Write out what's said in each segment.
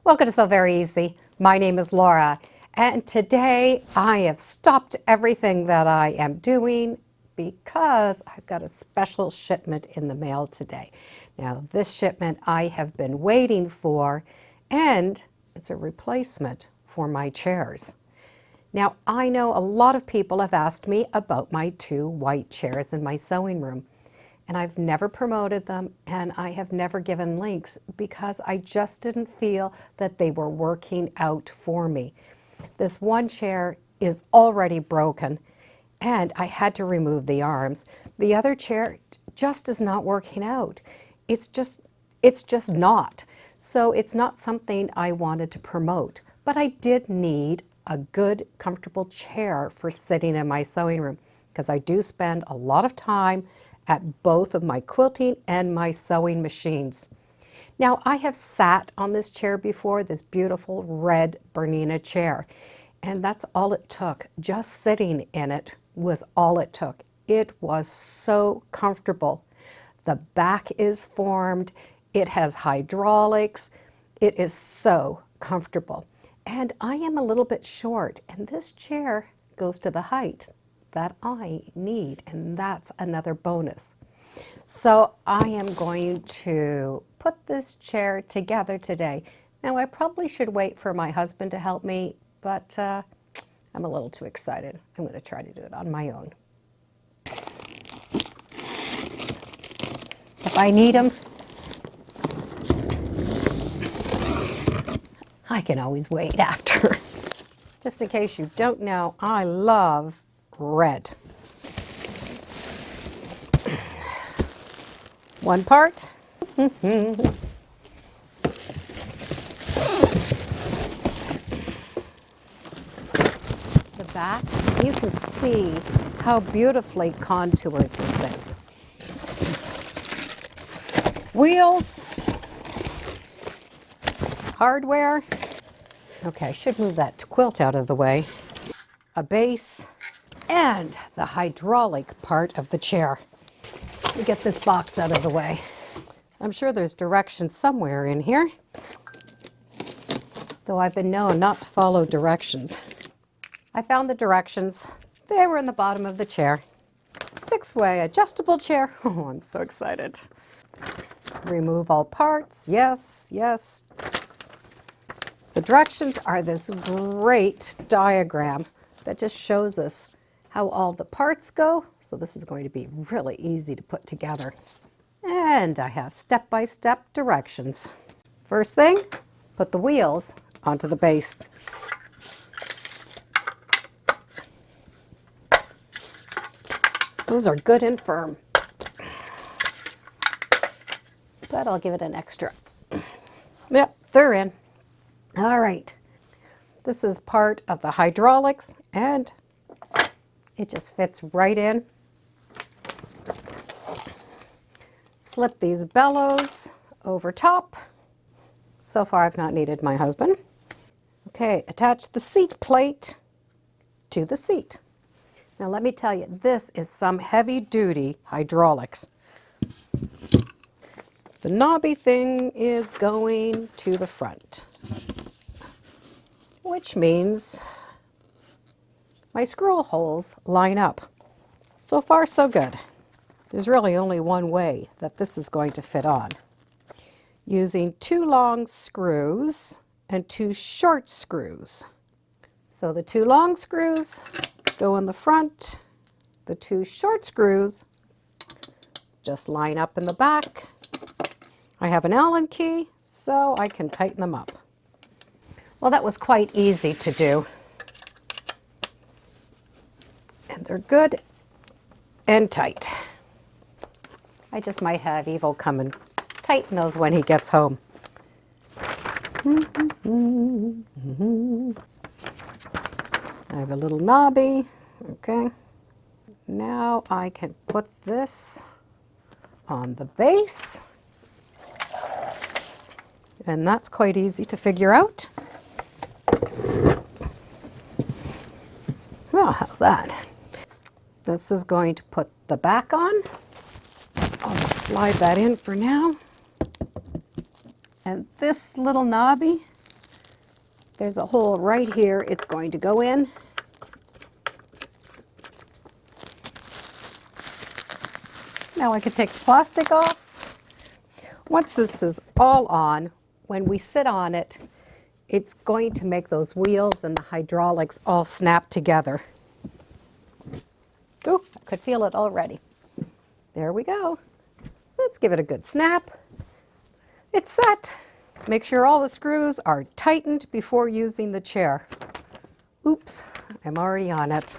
Welcome to Sew Very Easy. My name is Laura, and today I have stopped everything that I am doing because I've got a special shipment in the mail today. Now, this shipment I have been waiting for, and it's a replacement for my chairs. Now, I know a lot of people have asked me about my two white chairs in my sewing room. And I've never promoted them, and I have never given links because I just didn't feel that they were working out for me. This one chair is already broken, and I had to remove the arms. The other chair just is not working out. It's just not. So it's not something I wanted to promote, but I did need a good, comfortable chair for sitting in my sewing room because I do spend a lot of time at both of my quilting and my sewing machines. Now, I have sat on this chair before, this beautiful red Bernina chair, and that's all it took. Just sitting in it was all it took. It was so comfortable. The back is formed, it has hydraulics, it is so comfortable. And I am a little bit short, and this chair goes to the height that I need, and that's another bonus. So I am going to put this chair together today. Now, I probably should wait for my husband to help me, but I'm a little too excited. I'm going to try to do it on my own. If I need him, I can always wait after. Just in case you don't know, I love red. One part. The back, you can see how beautifully contoured this is. Wheels, hardware. Okay, I should move that quilt out of the way. A base, and the hydraulic part of the chair. Let me get this box out of the way. I'm sure there's directions somewhere in here, though I've been known not to follow directions. I found the directions. They were in the bottom of the chair. 6-way adjustable chair. Oh, I'm so excited. Remove all parts. Yes, yes. The directions are this great diagram that just shows us how all the parts go. So this is going to be really easy to put together. And I have step-by-step directions. First thing, put the wheels onto the base. Those are good and firm. But I'll give it an extra. Yep, they're in. All right. This is part of the hydraulics, and it just fits right in. Slip these bellows over top. So far I've not needed my husband. Okay, attach the seat plate to the seat. Now let me tell you, this is some heavy-duty hydraulics. The knobby thing is going to the front, which means my screw holes line up. So far, so good. There's really only one way that this is going to fit on. Using 2 long screws and 2 short screws. So the 2 long screws go in the front. The 2 short screws just line up in the back. I have an Allen key, so I can tighten them up. Well, that was quite easy to do. And they're good and tight. I just might have Evo come and tighten those when he gets home. I have a little knobby. Okay. Now I can put this on the base. And that's quite easy to figure out. Well, how's that? This is going to put the back on. I'll just slide that in for now. And this little knobby There's a hole right here it's going to go in. Now I can take the plastic off. Once this is all on, when we sit on it, it's going to make those wheels and the hydraulics all snap together. Ooh, I could feel it already. There we go. Let's give it a good snap. It's set. Make sure all the screws are tightened before using the chair. Oops, I'm already on it.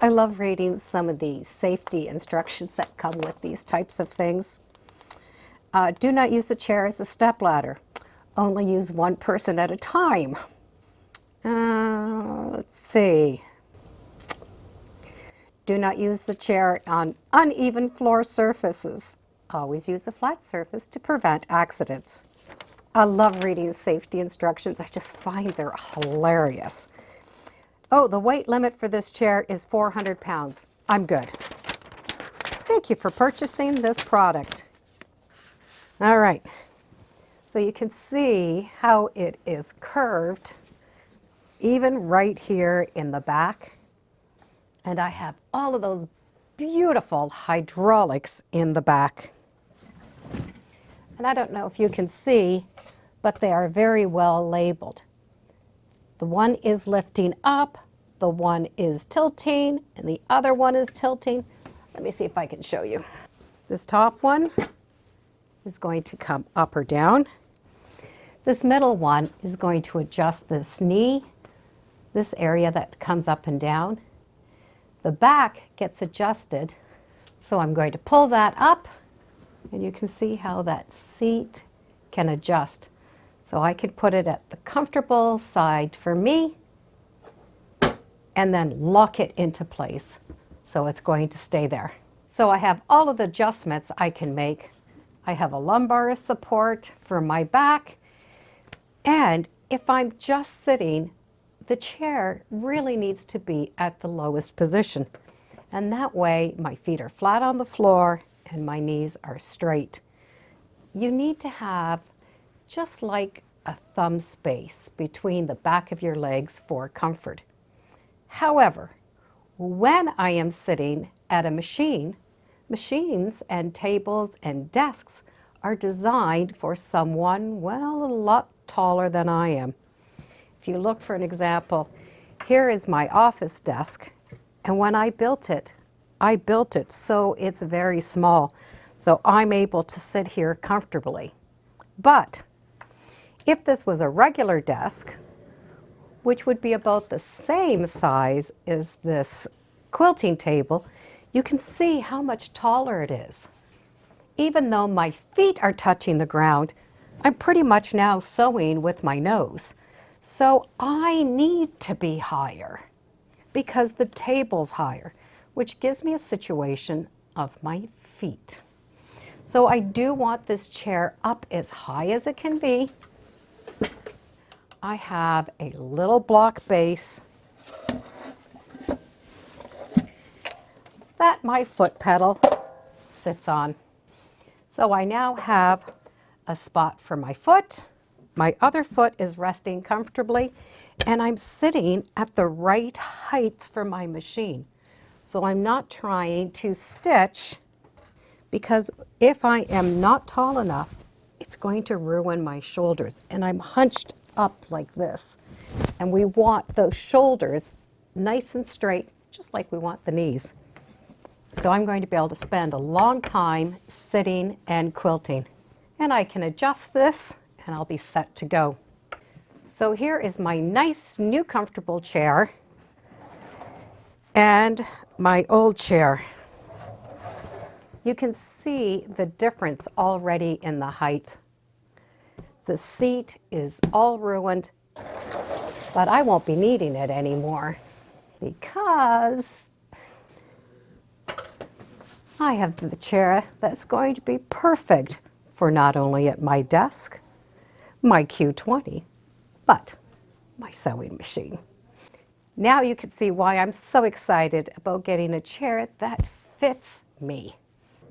I love reading some of the safety instructions that come with these types of things. Do not use the chair as a stepladder. Only use one person at a time. Let's see. Do not use the chair on uneven floor surfaces. Always use a flat surface to prevent accidents. I love reading safety instructions. I just find they're hilarious. Oh, the weight limit for this chair is 400 pounds. I'm good. Thank you for purchasing this product. All right. So you can see how it is curved, even right here in the back. And I have all of those beautiful hydraulics in the back. And I don't know if you can see, but they are very well labeled. The one is lifting up, the one is tilting, and the other one is tilting. Let me see if I can show you. This top one is going to come up or down. This middle one is going to adjust this knee, this area that comes up and down. The back gets adjusted, so I'm going to pull that up, and you can see how that seat can adjust. So I can put it at the comfortable side for me and then lock it into place. So it's going to stay there. So I have all of the adjustments I can make. I have a lumbar support for my back. And if I'm just sitting, the chair really needs to be at the lowest position. And that way my feet are flat on the floor and my knees are straight. You need to have just like a thumb space between the back of your legs for comfort. However, when I am sitting at a machine, machines and tables and desks are designed for someone, well, a lot taller than I am. If you look for an example, here is my office desk, and when I built it so it's very small, so I'm able to sit here comfortably. But if this was a regular desk, which would be about the same size as this quilting table, you can see how much taller it is. Even though my feet are touching the ground, I'm pretty much now sewing with my nose. So I need to be higher because the table's higher, which gives me a situation of my feet. So I do want this chair up as high as it can be. I have a little block base that my foot pedal sits on. So I now have a spot for my foot. My other foot is resting comfortably, and I'm sitting at the right height for my machine. So I'm not trying to stitch, because if I am not tall enough, it's going to ruin my shoulders. And I'm hunched up like this. And we want those shoulders nice and straight, just like we want the knees. So I'm going to be able to spend a long time sitting and quilting. And I can adjust this and I'll be set to go. So here is my nice new comfortable chair and my old chair. You can see the difference already in the height. The seat is all ruined, but I won't be needing it anymore because I have the chair that's going to be perfect for not only at my desk, my Q20, but my sewing machine. Now you can see why I'm so excited about getting a chair that fits me.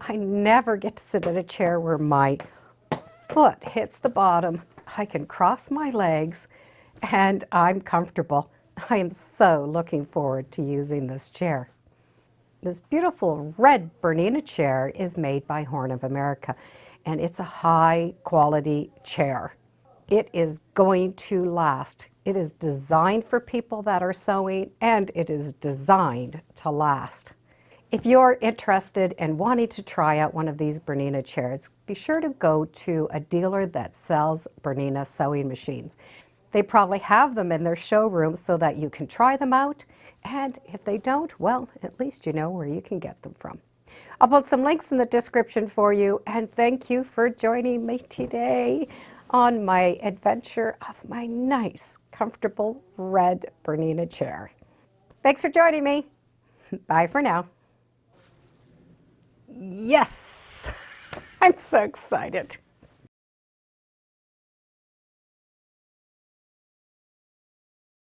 I never get to sit at a chair where my foot hits the bottom. I can cross my legs and I'm comfortable. I am so looking forward to using this chair. This beautiful red Bernina chair is made by Horn of America, and it's a high quality chair. It is going to last. It is designed for people that are sewing, and it is designed to last. If you're interested in wanting to try out one of these Bernina chairs, be sure to go to a dealer that sells Bernina sewing machines. They probably have them in their showroom so that you can try them out. And if they don't, well, at least you know where you can get them from. I'll put some links in the description for you. And thank you for joining me today on my adventure of my nice, comfortable red Bernina chair. Thanks for joining me. Bye for now. Yes, I'm so excited.